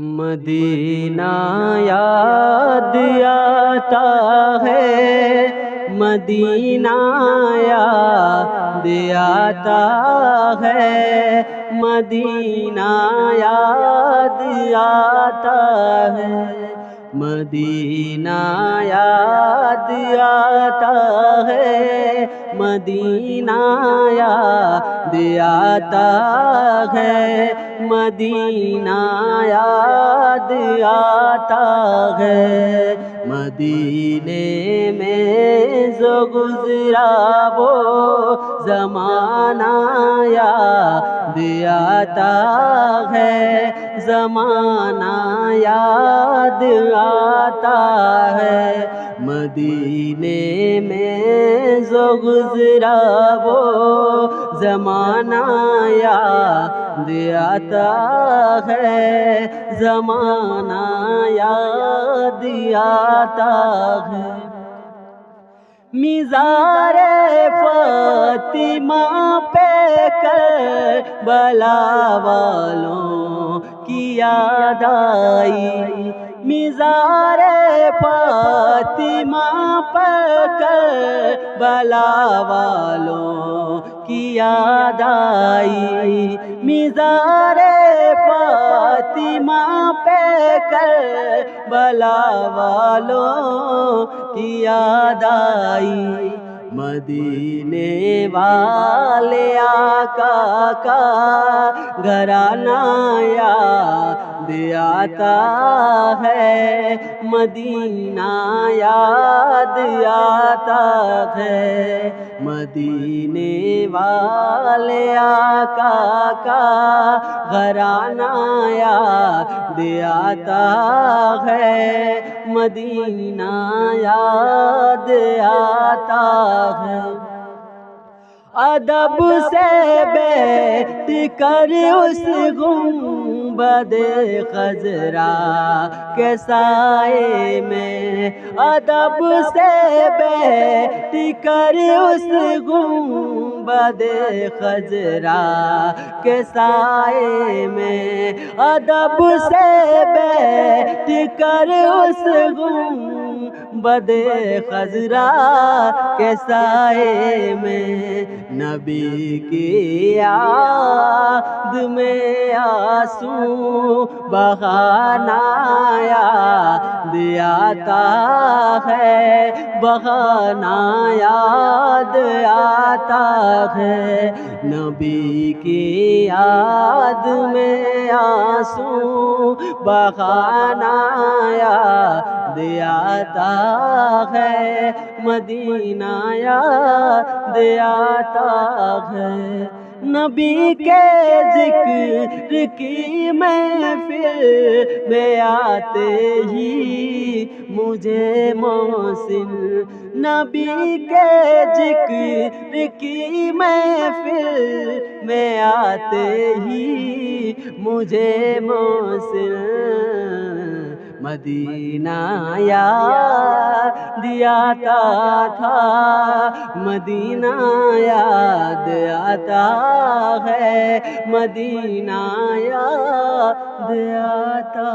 مدینہ یاد آتا ہے، مدینہ یاد آتا ہے، مدینہ یاد آتا ہے، مدینہ یاد آتا ہے، مدینہ یاد آتا ہے، مدینہ یاد آتا ہے، مدینے میں جو گزرا وہ زمانہ یاد آتا ہے، زمانہ یاد آتا ہے، مدینے میں جو گزرا وہ زمانہ یاد آتا ہے، زمانہ یاد آتا ہے۔ مزار فاطمہ پہ کربلا والوں کی یاد آئی، مزار فاطمہ پہ کربلا والوں کی یاد آئی، مزار فاطمہ پہ کربلا والوں کی یاد آئی، مدینے والے آقا کا گھرانہ یاد آتا ہے، مدینہ یاد آتا ہے، مدینے والے آقا کا گھرانہ یاد آتا ہے، مدینہ یاد آتا ہے۔ ادب سے بیٹھ کر اس گنبد خضرا کے سائے میں، ادب سے بیٹھ کر اس گنبد خضرا کے سائے میں، ادب سے بیٹھ کر اس گنبد خضرا کے سائے میں، نبی کی یاد میں آنسو بہانا یاد آتا ہے، بہانا یاد آتا ہے، نبی کی یاد میں آنسو بہانا یاد آتا ہے، مدینہ یاد آتا ہے، نبی کے ذکر کی محفل میں آتے ہی مجھے محسن، نبی کے ذکر کی محفل میں آتے ہی مجھے محسن، مدینہ یاد آتا تھا، مدینہ یاد آتا ہے، مدینہ یاد آتا